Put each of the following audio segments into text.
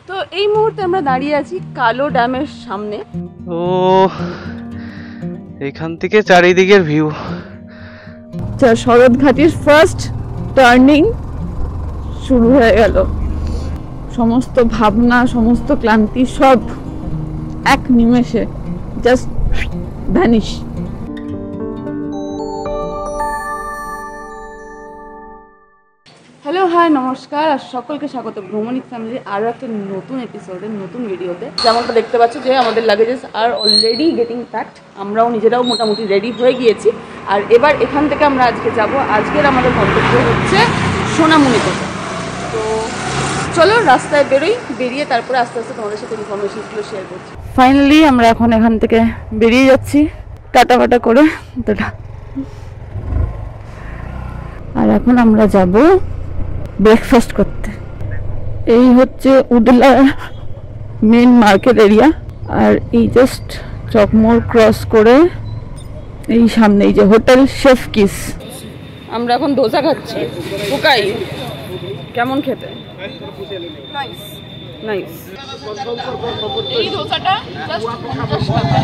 তো এই মুহূর্তে আমরা দাঁড়িয়ে আছি কালো ড্যামের সামনে। ও এখান থেকে চারিদিকের ভিউ। শরৎ ঘাটির ফার্স্ট টার্নিং শুরু হয়ে গেল। সমস্ত ভাবনা, সমস্ত ক্লান্তি সব এক নিমেষে জাস্ট ভ্যানিশ। হ্যালো, হাই, নমস্কার আর সকলকে স্বাগত ভ্রমণিক ফ্যামিলির আরও একটা নতুন এপিসোডে, নতুন ভিডিওতে। যেমনটা দেখতে পাচ্ছ যে আমাদের লাগেজেস আর অলরেডি গেটিং প্যাকড। আমরাও নিজেরাও মোটামুটি রেডি হয়ে গিয়েছি। আর এবার এখান থেকে আমরা আজকে যাব। আজকের আমাদের গন্তব্য হচ্ছে সোনামুনি কোটা। তো চলো রাস্তায় বেরিয়ে তারপরে আস্তে আস্তে তোমাদের সাথে ইনফরমেশনগুলো শেয়ার করছি। ফাইনালি আমরা এখন এখান থেকে বেরিয়ে যাচ্ছি টাটা বাটা করে। আর এখন আমরা যাব ব্রেকফাস্ট করতে। এই হচ্ছে উডলা মেন মার্কেট এরিয়া। আর এই জাস্ট চকমোড় ক্রস করে এই সামনে এই যে হোটেল শেফ কিস। আমরা এখন দোসা খাচ্ছি। পোকাই কেমন খেতে? Nice nice. এই দোসাটা জাস্ট 50 টাকা।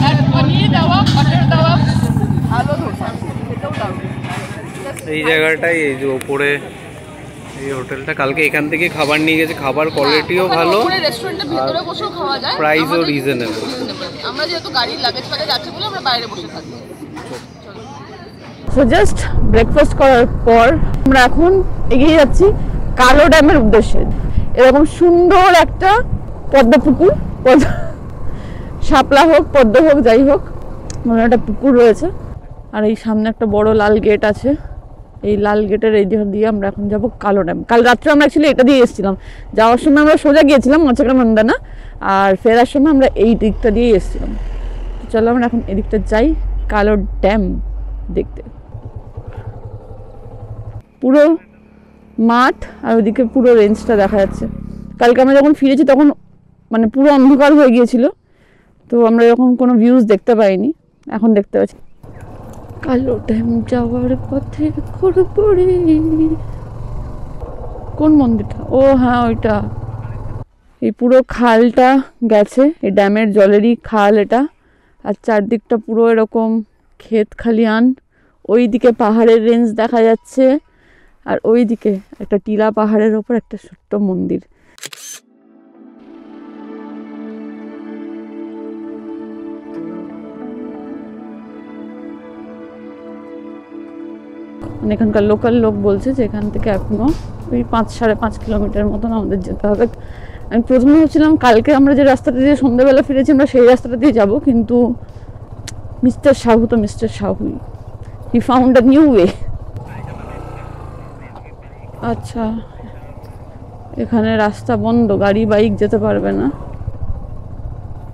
আর পনির দেওয়া, বাটার দেওয়া, ভালো দোসা, খেতেও দারুণ। এই জায়গাটাই, এই যে ওপরে এই হোটেলটা, কালকে এখান থেকে খাবার নিয়ে গেছে। খাবার কোয়ালিটিও ভালো, রেস্টুরেন্টের ভিতরে বসেও খাওয়া যায়, প্রাইসও রিজনেবল। আমরা যেহেতু গাড়ির লাগেজ ফেলে যাচ্ছি বলে আমরা বাইরে বসে থাকি। সো জাস্ট ব্রেকফাস্ট করার পর আমরা এখন এগিয়ে যাচ্ছি কালো ড্যামের উদ্দেশ্যে। এরকম সুন্দর একটা পদ্ম পুকুর, শাপলা হোক পদ্ম হোক যাই হোক, মানে একটা পুকুর রয়েছে। আর এই সামনে একটা বড় লাল গেট আছে। এই লাল গেটের এই দিক দিয়ে আমরা এখন যাব কালো ড্যাম। কাল রাত্রে আমরা অ্যাকচুয়ালি এটা দিয়ে এসেছিলাম। যাওয়ার সময় আমরা সোজা গিয়েছিলাম মৎস্যগ্রামন্দানা, আর ফেরার সময় আমরা এই দিকটা দিয়ে এসেছিলাম। তো চলো আমরা এখন এদিকটা যাই কালো ড্যাম দেখতে। পুরো মাঠ আর ওদিকে পুরো রেঞ্জটা দেখা যাচ্ছে। কালকে আমরা যখন ফিরেছি তখন মানে পুরো অন্ধকার হয়ে গিয়েছিল, তো আমরা এরকম কোনো ভিউজ দেখতে পাইনি। এখন দেখতে পাচ্ছি। কালো ড্যাম যাওয়ার পথে খড়পড়ে। কোন মন্দিরটা? ও হ্যাঁ, ওইটা। এই পুরো খালটা গেছে, এই ড্যামের জলেরই খাল এটা। আর চারদিকটা পুরো এরকম ক্ষেত খালিয়ান। ওই দিকে পাহাড়ের রেঞ্জ দেখা যাচ্ছে, আর ওই দিকে একটা টিলা পাহাড়ের ওপর একটা ছোট্ট মন্দির। এখানকার লোকাল লোক বলছে যে এখান থেকে এখনো ওই 5-5.5 কিলোমিটার মতন আমাদের যেতে হবে। আমি প্রথমে ভাবছিলাম কালকে আমরা যে রাস্তাটা দিয়ে সন্ধ্যাবেলা ফিরেছি আমরা সেই রাস্তাটা দিয়ে যাব, কিন্তু মিস্টার সাহু তো মিস্টার সাহুই, he found a new way. আচ্ছা, এখানে রাস্তা বন্ধ, গাড়ি বাইক যেতে পারবে না,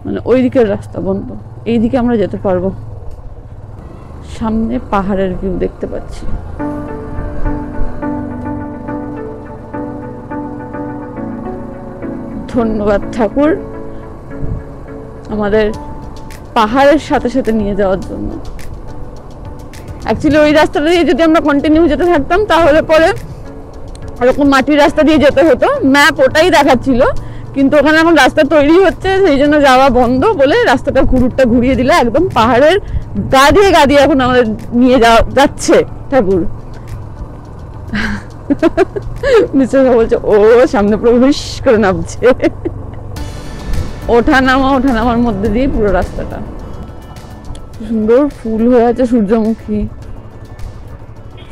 মানে ওই দিকের রাস্তা বন্ধ, এই দিকে আমরা যেতে পারবো। সামনে পাহাড়ের ভিউ দেখতে পাচ্ছি। ধন্যবাদ ঠাকুর আমাদের পাহাড়ের সাথে সাথে নিয়ে যাওয়ার জন্য। অ্যাকচুয়ালি ওই রাস্তাটা দিয়ে যদি আমরা কন্টিনিউ যেতে থাকতাম তাহলে পরে এরকম মাটির রাস্তা দিয়ে যেতে হতো। ম্যাপ ওটাই দেখাচ্ছিল, কিন্তু ওখানে এখন রাস্তা তৈরি হচ্ছে, সেই জন্য যাওয়া বন্ধ বলে রাস্তাটা ঘুরিয়ে দিলে একদম পাহাড়ের গা দিয়ে এখন আমাদের নিয়ে যাচ্ছে ঠাকুর। মিস্টার বলছে ও সামনে পুরো হুশ করে নামছে। ওঠা নামার মধ্যে দিয়ে পুরো রাস্তাটা। সুন্দর ফুল হয়ে আছে, সূর্যমুখী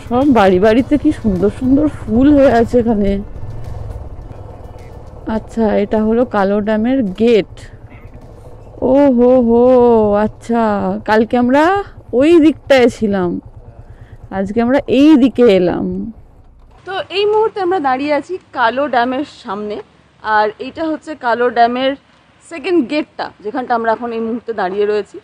সব বাড়িতে কি সুন্দর সুন্দর ফুল হয়ে আছে এখানে। আচ্ছা, এটা হলো কালো ড্যামের গেট। ও হো, আচ্ছা, কালকে আমরা ওই দিকটায় ছিলাম, আজকে আমরা এই দিকে এলাম। তো এই মুহূর্তে আমরা দাঁড়িয়ে আছি কালো ড্যামের সামনে। আর এইটা হচ্ছে কালো ড্যামের সেকেন্ড গেটটা, যেখানটা আমরা এখন এই মুহূর্তে দাঁড়িয়ে রয়েছি।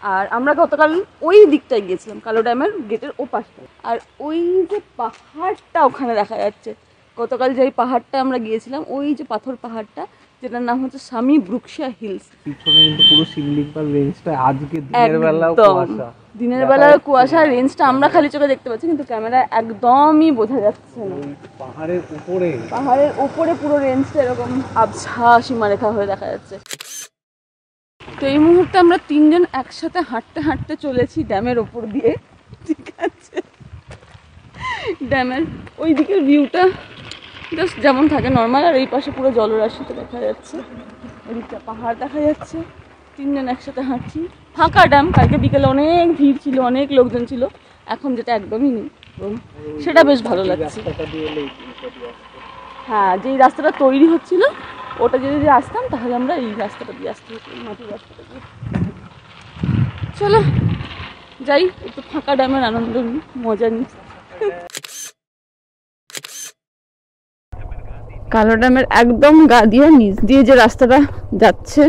আর আমরা গতকাল ওই দিকটায় গিয়েছিলাম, কালো ড্যামের গেটের ও পাশটায়। আর ওই যে পাহাড়টা ওখানে দেখা যাচ্ছে, গতকাল যে পাহাড়টা আমরা গিয়েছিলাম, ওই যে পাথর পাহাড়টা, যেটার নাম হচ্ছে স্বামী ব্রুকশা হিলস। পিছনে কিন্তু পুরো শিমলিপাল রেঞ্জটা আজকে দিনের বেলাও কুয়াশা, দিনের বেলার কুয়াশা, রেঞ্জটা আমরা খালি চোখে দেখতে পাচ্ছি, কিন্তু ক্যামেরায় একদমই বোঝা যাচ্ছে না। পাহাড়ের উপরে পুরো রেঞ্জটা এরকম আবছা সীমারেখা হয়ে দেখা যাচ্ছে। তো এই মুহূর্তে আমরা তিনজন একসাথে হাঁটতে হাঁটতে চলেছি ড্যামের ওপর দিয়ে, ঠিক আছে? ড্যামের ওই দিকের ভিউটা জাস্ট যেমন থাকে নর্মাল, আর এই পাশে পুরো জলরাশিটা দেখা যাচ্ছে, ওইদিকটা পাহাড় দেখা যাচ্ছে। তিনজন একসাথে হাঁটছি, ফাঁকা ড্যাম। কালকে বিকেলে অনেক ভিড় ছিল, অনেক লোকজন ছিল, এখন যেটা একদমই নেই, সেটা বেশ ভালো লাগছে। হ্যাঁ, যেই রাস্তাটা তৈরি হচ্ছিল ওটা যদি আসতাম তাহলে আমরা এই রাস্তাটা দিয়ে আসতে হতো, মাটির রাস্তাটা দিয়ে। চলো যাই, একটু ফাঁকা ড্যামের আনন্দ নিই, মজা নিই। কালো ড্যামের একদম গা দিয়ে নিচ দিয়ে যে রাস্তাটা যাচ্ছে,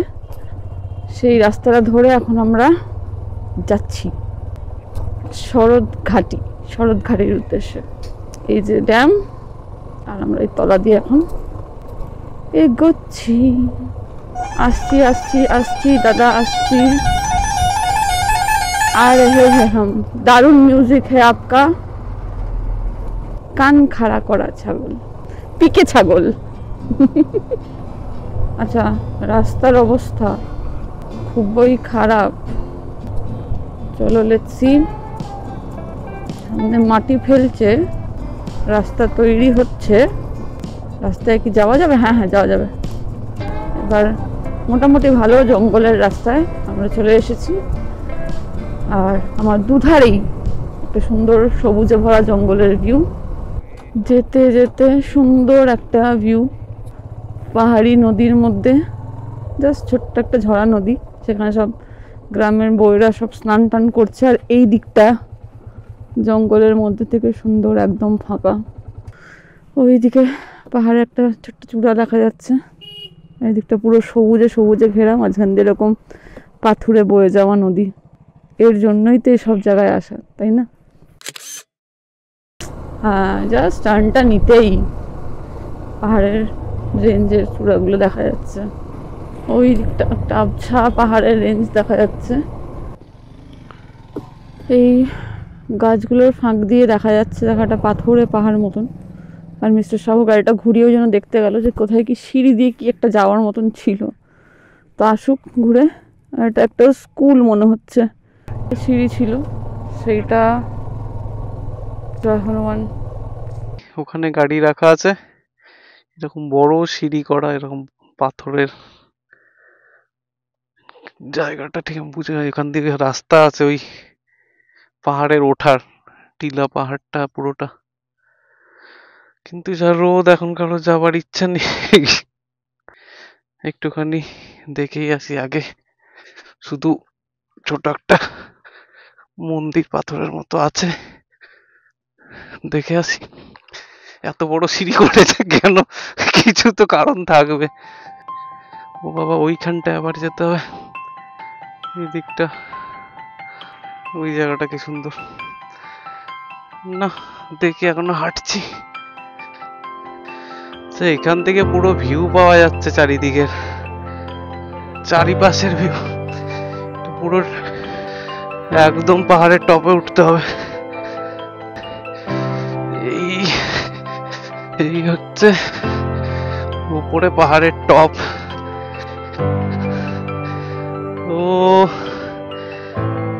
সেই রাস্তাটা ধরে এখন আমরা যাচ্ছি শরৎঘাটির উদ্দেশ্যে। এই যে ড্যাম, আর আমরা এই তলা দিয়ে এখন এগোচ্ছি। আসছি আসছি আসছি দাদা, আসছি। आ रहे हैं हम, दारुण म्यूजिक है आपका। কান খাড়া করা ছাগল, পিকে ছাগল। আচ্ছা, রাস্তার অবস্থা খুবই খারাপ। চলো লেটস সি। সামনে মাটি ফেলছে, রাস্তা তৈরি হচ্ছে। রাস্তায় কি যাওয়া যাবে? হ্যাঁ হ্যাঁ, যাওয়া যাবে। এবার মোটামুটি ভালো জঙ্গলের রাস্তায় আমরা চলে এসেছি, আর আমার দুধারেই একটা সুন্দর সবুজে ভরা জঙ্গলের ভিউ। যেতে যেতে সুন্দর একটা ভিউ, পাহাড়ি নদীর মধ্যে, জাস্ট ছোট্ট একটা ঝরা নদী, সেখানে সব গ্রামের বউয়েরা সব স্নান টান করছে। আর এই দিকটা জঙ্গলের মধ্যে থেকে সুন্দর একদম ফাঁকা। ওইদিকে পাহাড়ে একটা ছোট্ট চূড়া দেখা যাচ্ছে, এই দিকটা পুরো সবুজে সবুজে ঘেরা, মাঝখান দিয়ে এরকম পাথুরে বয়ে যাওয়া নদী। এর জন্যই তো সব জায়গায় আসা, তাই না? হ্যাঁ, জাস্ট টার্নটা নিতেই পাহাড়ের রেঞ্জের চূড়াগুলো দেখা যাচ্ছে। ওই দিকটা একটা আবছা পাহাড়ের রেঞ্জ দেখা যাচ্ছে। এই গাছগুলোর ফাঁক দিয়ে দেখা যাচ্ছে জায়গাটা পাথরে পাহাড় মতন। আর মিস্টার সাহু গাড়িটা ঘুরিয়েও যেন দেখতে গেল যে কোথায় কি সিঁড়ি দিয়ে কি একটা যাওয়ার মতন ছিল। তো আসুক ঘুরে। আর এটা একটা স্কুল মনে হচ্ছে, সিঁড়ি ছিল সেইটা। জয় হনুমান। ওখানে গাড়ি রাখা আছে, এরকম বড় সিঁড়ি করা, এরকম পাথরের জায়গাটা ঠিক বুঝে। এখান থেকে রাস্তা আছে ওই পাহাড়ের ওঠার, টিলা পাহাড়টা পুরোটা। কিন্তু যা রোদ, এখন কারো যাবার ইচ্ছা নেই। একটুখানি দেখেই আসি আগে, শুধু ছোট একটা মন্দির পাথরের মতো আছে, দেখে আসি। এত বড় সিঁড়ি করেছে কেন? কিছু তো কারণ থাকবে। ও বাবা, ওইখানটায় আবার যেতে হবে। এই দিকটা, ওই জায়গাটা কি সুন্দর না, দেখি এখনো হাঁটছি। এখান থেকে পুরো ভিউ পাওয়া যাচ্ছে চারিদিকের, চারিপাশের ভিউ পুরো। একদম পাহাড়ের টপে উঠতে হবে। এই হচ্ছে উপরে পাহাড়ের টপ। ও,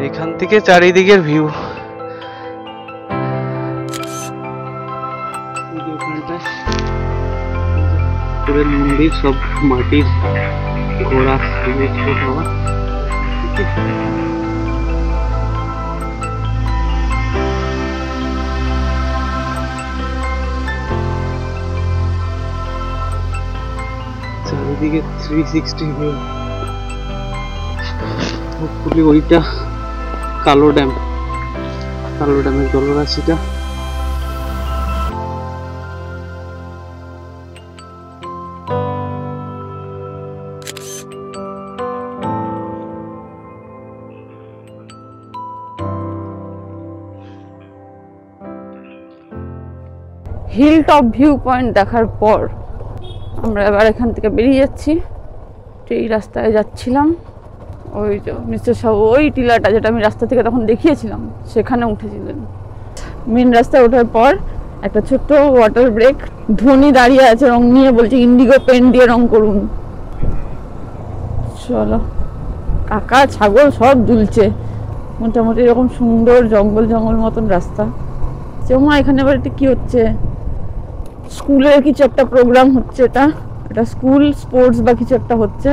এখান থেকে চারিদিকের ভিউ। মন্দির সব মাটির ঘোড়া, চারিদিকে 360 ভিউ। হোপফুলি ওইটা কালো ড্যামের জলরাশিটা। হিল টপ ভিউ পয়েন্ট দেখার পর আমরা এবার এখান থেকে বেরিয়ে যাচ্ছি। এই রাস্তায় যাচ্ছিলাম, ওই যে মিস্টার সাহু ওই টিলাটা যেটা আমি রাস্তা থেকে তখন দেখিয়েছিলাম সেখানে উঠেছিলেন। মেন রাস্তায় ওঠার পর একটা ছোট্ট ওয়াটার ব্রেক, ধোনি দাঁড়িয়ে আছে রং নিয়ে, বলছে ইন্ডিগো পেন দিয়ে রং করুন। চলো, কাকা ছাগল সব দুলছে, মোটামুটি এরকম সুন্দর জঙ্গল জঙ্গল মতন রাস্তা। যেমন এখানে এবার এটা কি হচ্ছে, স্কুলের কিছু একটা প্রোগ্রাম হচ্ছে, এটা স্কুল স্পোর্টস বা কিছু একটা হচ্ছে।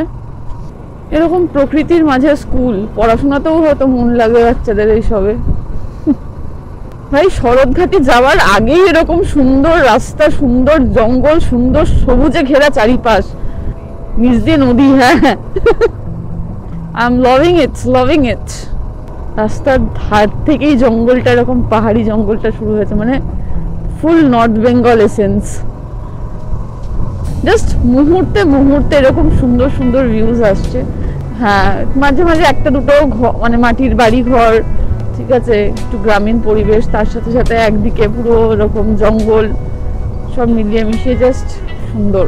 এরকম প্রকৃতির মাঝে স্কুল, পড়াশোনাতেও হয়তো মন লাগে বাচ্চাদের এইসবে। ভাই শরৎঘাটে যাওয়ার আগেই এরকম সুন্দর রাস্তা, সুন্দর জঙ্গল, সুন্দর সবুজে ঘেরা চারিপাশ, নিচ দিয়ে নদী। হ্যাঁ, আই এম লাভিং ইট। রাস্তার ধার থেকেই জঙ্গলটা, এরকম পাহাড়ি জঙ্গলটা শুরু হয়েছে, মানে ফুল নর্থ বেঙ্গল এসেন্স। জাস্ট মুহূর্তে মুহূর্তে এরকম সুন্দর সুন্দর ভিউজ আসছে। হ্যাঁ, মাঝে মাঝে একটা দুটো মানে মাটির বাড়ি ঘর, ঠিক আছে, একটু গ্রামীণ পরিবেশ, তার সাথে সাথে একদিকে পুরো এরকম জঙ্গল, সব মিলিয়ে মিশিয়ে জাস্ট সুন্দর।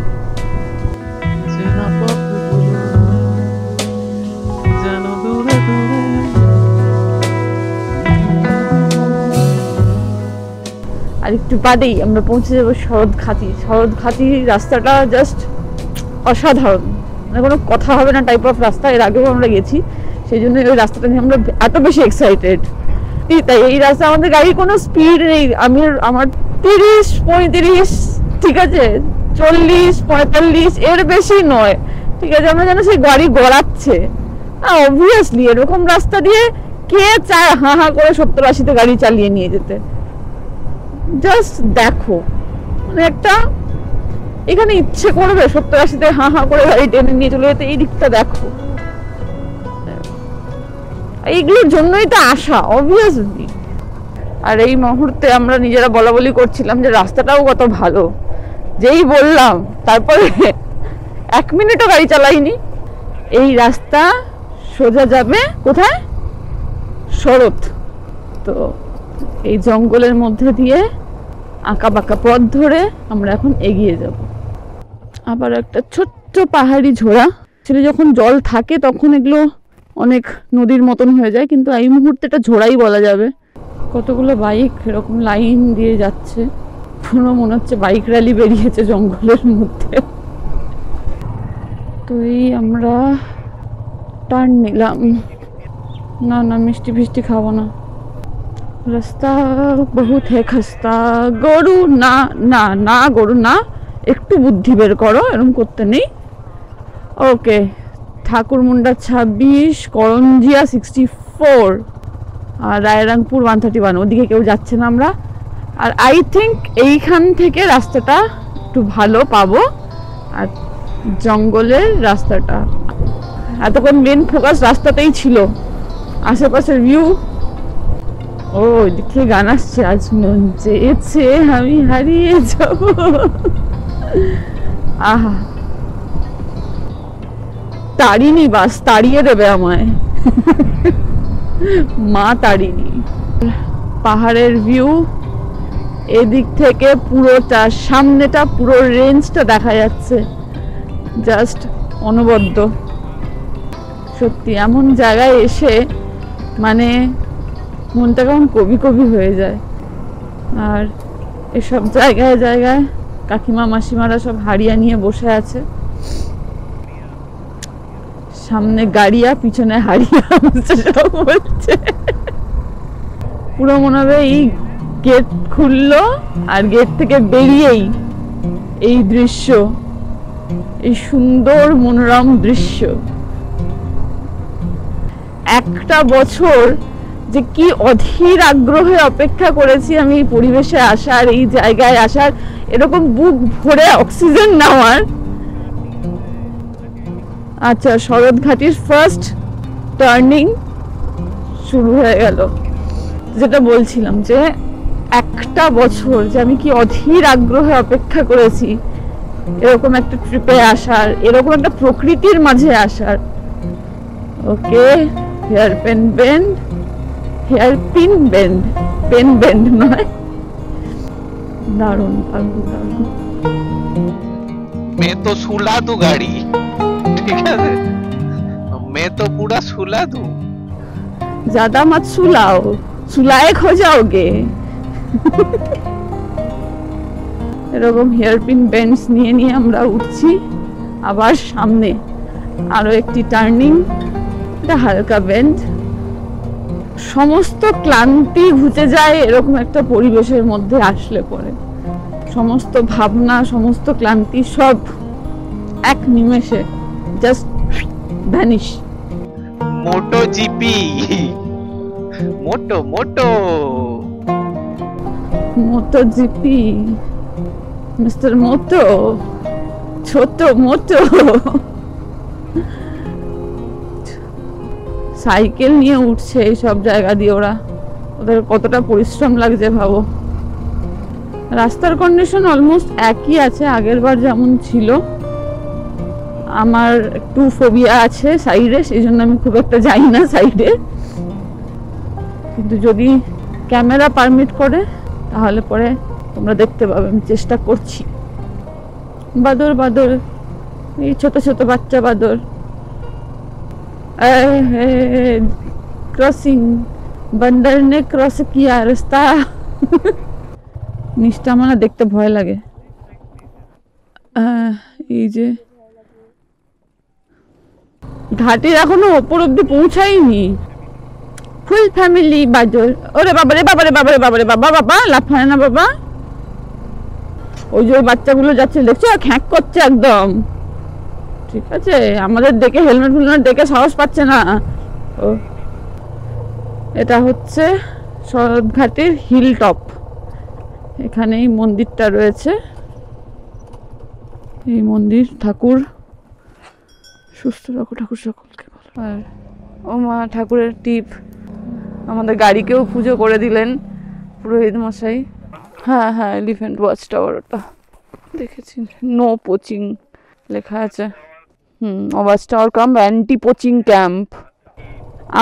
আর একটু বাদেই আমরা পৌঁছে যাবো শরৎঘাটি রাস্তাটা জাস্ট অসাধারণ, মানে কোনো কথা হবে না টাইপ অফ রাস্তা। এর আগেও আমরা গেছি, সেই জন্য ওই রাস্তাটা নিয়ে আমরা এত বেশি এক্সাইটেড। তাই এই রাস্তা আমাদের গাড়ির কোনো স্পিড নেই, আমার 30-35, ঠিক আছে, 40-45 এর বেশি নয়, ঠিক আছে। আমরা যেন সেই গাড়ি গড়াচ্ছে। অবভিয়াসলি এরকম রাস্তা দিয়ে কে চায় হাঁ হাঁ করে 70-80-তে গাড়ি চালিয়ে নিয়ে যেতে। জাস্ট দেখো, মানে একটা এখানে ইচ্ছে করবে 70-80-তে হাঁ হাঁ করে গাড়ি টেনে নিয়ে চলে যেতে। এই দিকটা দেখো, এইগুলোর জন্যই তো আসা, অবভিয়াসলি। আর এই মুহূর্তে আমরা নিজেরা বলা বলি করছিলাম যে রাস্তাটাও কত ভালো। যেই বললাম তারপরে 1 মিনিটও গাড়ি চালাইনি। এই রাস্তা সোজা যাবে কোথায়? শরৎ। তো এই জঙ্গলের মধ্যে দিয়ে আঁকা বাঁকা পথ ধরে আমরা এখন এগিয়ে যাব। আবার একটা ছোট্ট পাহাড়ি ঝোড়া, ছেলে যখন জল থাকে তখন এগুলো অনেক নদীর মতন হয়ে যায়, কিন্তু এই মুহূর্তে এটা ঝোড়াই বলা যাবে। কতগুলো বাইক এরকম লাইন দিয়ে যাচ্ছে, পুরো মনে হচ্ছে বাইক র্যালি বেরিয়েছে জঙ্গলের মধ্যে। তো এই আমরা টার্ন নিলাম। না না, মিষ্টি ফিষ্টি খাবো না। রাস্তা বহুত হে খাস্তা। গরু না না না, গরু না, একটু বুদ্ধি বের করো, এরকম করতে নেই। ওকে, ঠাকুরমুন্ডা 26, করঞ্জিয়া 64, আর রায়রাংপুর 131। ওদিকে কেউ যাচ্ছে না আমরা। আর আই থিঙ্ক এইখান থেকে রাস্তাটা একটু ভালো পাবো, আর জঙ্গলের রাস্তাটা। এতক্ষণ মেন ফোকাস রাস্তাতেই ছিল, আশেপাশের ভিউ। ও দেখে গান আসছে, আজ মন চেয়েছে আমি হারিয়ে যাব। আহা, তারিনি বাস তাড়িয়ে দেবে আমায়, মা তারিনি। পাহাড়ের ভিউ, এদিক থেকে পুরোটা সামনেটা, পুরো রেঞ্জটা দেখা যাচ্ছে, জাস্ট অনবদ্য। সত্যি এমন জায়গায় এসে মানে মনটা কেমন কবি কবি হয়ে যায়। আর এসব জায়গায় জায়গায় কাকিমা মাসিমারা সব হাড়িয়া নিয়ে বসে আছে, সামনে গাড়িয়া পিছনে হাড়িয়া সব বলছে। পুরো মনে হবে এই গেট খুললো আর গেট থেকে বেরিয়েই এই দৃশ্য, এই সুন্দর মনোরম দৃশ্য। একটা বছর যে কি অধীর আগ্রহে অপেক্ষা করেছি আমি এই পরিবেশে আসার, এই জায়গায় আসার, এরকম বুক ভরে অক্সিজেন নেওয়ার। আচ্ছা, শরৎঘাটির ফার্স্ট টার্নিং শুরু হয়ে গেল। যেটা বলছিলাম যে একটা বছর যে আমি কি অধীর আগ্রহে অপেক্ষা করেছি এরকম একটা ট্রিপে আসার, এরকম একটা প্রকৃতির মাঝে আসার। Okay, hair pen bend, hair pin bend, pen bend নয়। দারুণ দারুণ দারুণ। मैं तो सुला दूं गाड़ी, ठीक है, मैं तो पूरा सुला दूं। ज्यादा मत सुलाओ, सुलायक हो जाओगे। এরকম হেয়ারপিন বেন্ডস নিয়ে নিয়ে আমরা উঠছি। আবার সামনে আরো একটি টার্নিং, এটা হালকা বেন্ড। সমস্ত ক্লান্তি ঘুচে যায় এরকম একটা পরিবেশের মধ্যে আসলে পরে। সমস্ত ভাবনা, সমস্ত ক্লান্তি সব এক নিমেষে জাস্ট ভ্যানিশ। मोटो जीपी, मोटो मोटो मोटो जीपी, मिस्टर मोटो, छोटो मोटो। সাইকেল নিয়ে উঠছে এই সব জায়গা দিয়ে ওরা, ওদের কতটা পরিশ্রম লাগছে ভাবো। রাস্তার কন্ডিশন অলমোস্ট একই আছে আগের বার যেমন ছিল। আমার একটু ফোবিয়া আছে সাইডে, সেই জন্য আমি খুব একটা যাই না সাইডে, কিন্তু যদি ক্যামেরা পারমিট করে তাহলে পরে তোমরা দেখতে পাবে। আমি চেষ্টা করছি। বাদর বাদর, এই ছোট ছোট বাচ্চা বাদর। क्रॉसिंग, बंदर ने क्रॉस किया रास्ता। নিচটা আমার দেখতে ভয় লাগে। এই যে ঘাটের এখনো ওপর অব্দি পৌঁছাইনি। ফুল ফ্যামিলি বাদর। ওরে বাবারে বাবারে বাবারে বাবারে বাবা, বাবা লাফায় না বাবা। ওই যে বাচ্চাগুলো যাচ্ছে দেখছো, খ্যাঁক করছে একদম। ঠিক আছে, আমাদের দেখে হেলমেট ফুলমেট দেখে সাহস পাচ্ছে না। ও এটা হচ্ছে শরৎঘাটের হিল টপ, এখানেই মন্দিরটা রয়েছে। এই মন্দির, ঠাকুর সুস্থ রাখো ঠাকুর সকলকে ভালো। আর ও মা ঠাকুরের টিপ, আমাদের গাড়িকেও পুজো করে দিলেন পুরোহিত মশাই। হ্যাঁ হ্যাঁ, এলিফ্যান্ট ওয়াচ টাওয়ার, ওটা দেখেছি, নো পোচিং লেখা আছে। Watch tower cum anti poaching camp.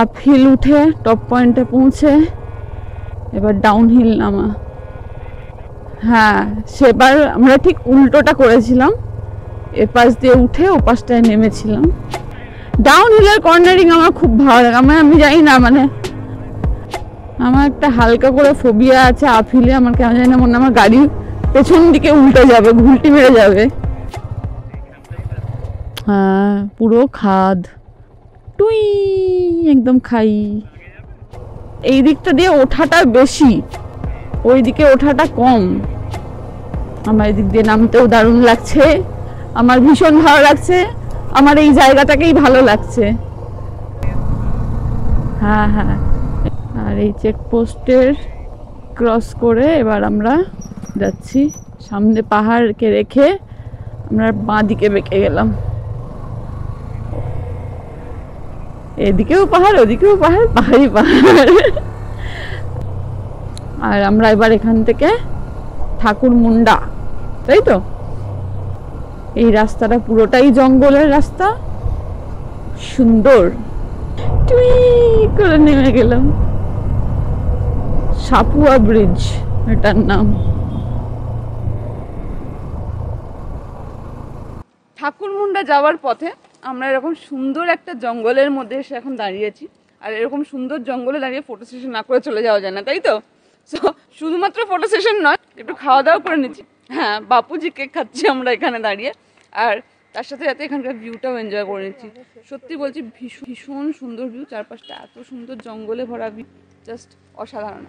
Up hill উঠে টপ পয়েন্টে পৌঁছে এবার ডাউন হিল নামা। হ্যাঁ, সেবার আমরা ঠিক উল্টোটা করেছিলাম, এ পাশ দিয়ে উঠে ও পাশটায় নেমেছিলাম। ডাউন হিলের কর্নারিং আমার খুব ভালো লাগে। আমি জানি না, মানে আমার একটা হালকা করে ফোবিয়া আছে আপ হিলে। আমার কেমন জানি না, মনে আমার গাড়ি পেছন দিকে উল্টে যাবে, ঘুলটি মেরে যাবে। হ্যাঁ, পুরো খাদ, টুই একদম খাই। এই দিকটা দিয়ে ওঠাটা বেশি, ওই দিকে ওঠাটা কম। আমার এই দিক দিয়ে নামতেও দারুণ লাগছে, আমার ভীষণ ভালো লাগছে, আমার এই জায়গাটাকেই ভালো লাগছে। হ্যাঁ হ্যাঁ, আর এই চেকপোস্টের ক্রস করে এবার আমরা যাচ্ছি সামনে। পাহাড়কে রেখে আমরা বাঁ দিকে বেঁকে গেলাম। এদিকেও পাহাড়, ওদিকেও পাহাড়, পাহাড়ই পাহাড়। আর আমরা এবার এখান থেকে ঠাকুরমুন্ডা, তাই তো? এই রাস্তাটা পুরোটাই জঙ্গলের রাস্তা, সুন্দর। টুই করে নেমে গেলাম। সাপুয়া ব্রিজ এটার নাম। ঠাকুরমুন্ডা যাওয়ার পথে আমরা এরকম সুন্দর একটা জঙ্গলের মধ্যে এসে এখন দাঁড়িয়েছি। আর এরকম সুন্দর জঙ্গলে দাঁড়িয়ে ফটো সেশন না করে চলে যাওয়া যায় না, তাই তো? সো শুধুমাত্র ফটো সেশন নয়, একটু খাওয়া দাওয়া করে নিচ্ছি। হ্যাঁ, বাপুজি কেক খাচ্ছি আমরা এখানে দাঁড়িয়ে, আর তার সাথে সাথে এখানকার ভিউটাও এনজয় করে নিচ্ছি। সত্যি বলছি, ভীষণ সুন্দর ভিউ, চারপাশটা এত সুন্দর জঙ্গলে ভরা ভিউ, জাস্ট অসাধারণ।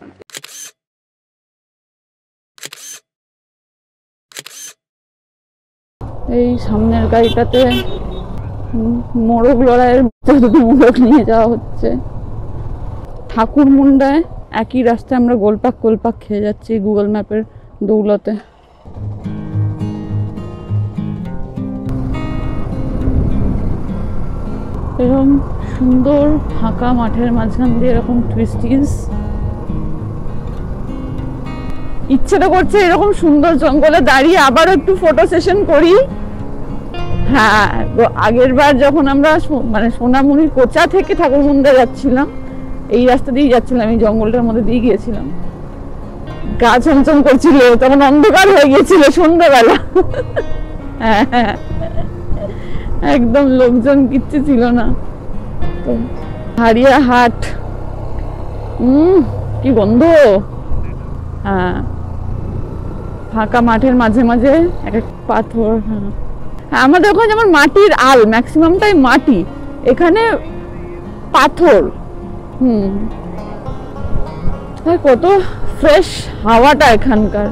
এই সামনের গাড়িটাতে মোরগ লড়াইয়ের মোরগ নিয়ে যাওয়া হচ্ছে। ঠাকুরমুন্ডায় একই রাস্তায় আমরা গোলপাক গোলপাক খেয়ে যাচ্ছি গুগল ম্যাপের দৌলতে। এরকম সুন্দর ফাঁকা মাঠের মাঝখান দিয়ে এরকম টুইস্টিস, ইচ্ছে তো করছে এরকম সুন্দর জঙ্গলে দাঁড়িয়ে আবার একটু ফটো সেশন করি। হ্যাঁ, আগের বার যখন আমরা মানে সোনামুড়ির কোচা থেকে ঠাকুরমুন্ডা যাচ্ছিলাম, এই রাস্তা দিয়েই যাচ্ছিলাম, এই জঙ্গলটার মধ্যে দিয়ে গিয়েছিলাম। গা ছমছম করছিল, তখন অন্ধকার হয়ে গিয়েছিল সন্ধ্যাবেলা। হ্যাঁ, একদম লোকজন কিচ্ছু ছিল না। তো হারিয়া হাট, কি গন্ধ। হ্যাঁ, ফাঁকা মাঠের মাঝে মাঝে এক এক পাথর। হ্যাঁ, আমাদের ওখানে যেমন মাটির আল, ম্যাক্সিমামটাই মাটি, এখানে পাথর। কত ফ্রেশ হাওয়াটা এখানকার।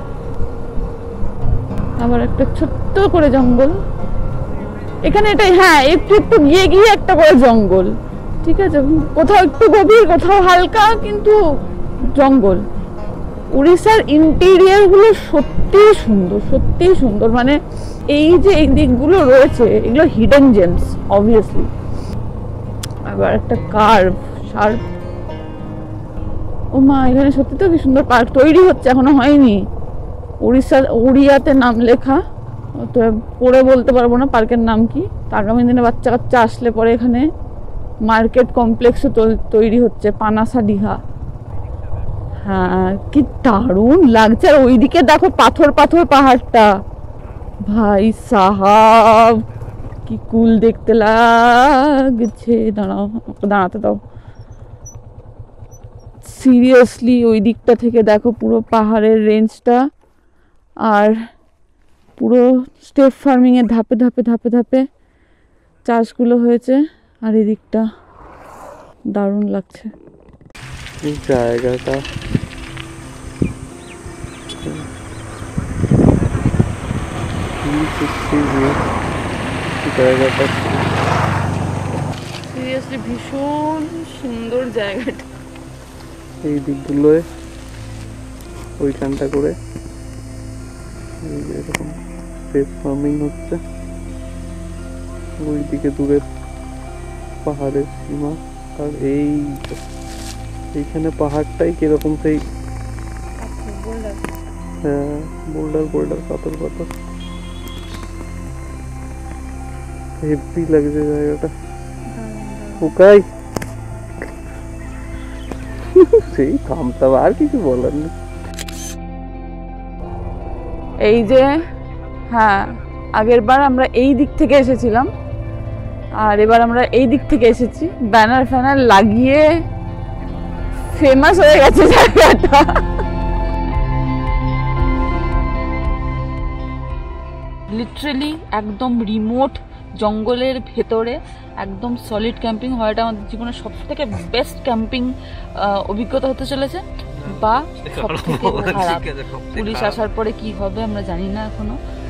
আবার একটা ছোট্ট করে জঙ্গল এখানে, এটাই। হ্যাঁ, একটু একটু গিয়ে গিয়ে একটা করে জঙ্গল, ঠিক আছে, কোথাও একটু গভীর, কোথাও হালকা, কিন্তু জঙ্গল। উড়িষ্যার ইন্টেরিয়ার গুলো সত্যি সুন্দর, সত্যি সুন্দর। মানে এই যে এই দিকগুলো রয়েছে, এগুলো হিডেন জেমস অবভিয়াসলি। আবার একটা কার্ভ শার্প। ও মা, এখানে সত্যি তো কি সুন্দর পার্ক তৈরি হচ্ছে, এখনো হয়নি। উড়িয়াতে নাম লেখা, তো পড়ে বলতে পারবো না পার্কের নাম কি। আগামী দিনে বাচ্চা কাচ্চা আসলে পরে এখানে মার্কেট কমপ্লেক্সও তৈরি হচ্ছে, পানাসা ডিহা। হ্যাঁ, কি দারুণ লাগছে। আর ওইদিকে দেখো পাথর পাথর পাহাড়টা, ভাই সাহাব কি কুল দেখতে লাগছে। দাঁড়াও, দাঁড়াতে দাও। সিরিয়াসলি ওই দিকটা থেকে দেখো পুরো পাহাড়ের রেঞ্জটা, আর পুরো স্টেপ ফার্মিং এর ধাপে ধাপে ধাপে ধাপে চাষগুলো হয়েছে। আর এই দিকটা দারুণ লাগছে। এই জায়গাটা সিরিয়াসলি ভীষণ সুন্দর জায়গাটা। এই দিকগুলোয় ওইখানটা করে এরকম স্টেপ ফার্মিং হচ্ছে। ওইদিকে দূরে পাহাড়ের সীমা, আর এইখানে পাহাড়টাই কিরকম সেই, হ্যাঁ, বোল্ডার বোল্ডার, পাথর পাথর, হেভি লাগছে জায়গাটা। ওকাই সেই থামতাম, আর কিছু বলার নেই। এই যে, হ্যাঁ, আগের বার আমরা এই দিক থেকে এসেছিলাম, আর এবার আমরা এই দিক থেকে এসেছি। ব্যানার ফ্যানার লাগিয়ে ফেমাস হয়ে গেছে জায়গাটা। লিটারেলি একদম রিমোট জঙ্গলের ভেতরে একদম সলিড ক্যাম্পিং হওয়াটা আমাদের জীবনের সব থেকে বেস্ট ক্যাম্পিং অভিজ্ঞতা হতে চলেছে, বা সব থেকে খারাপ। পুলিশ আসার পরে কি হবে আমরা জানি না এখনো,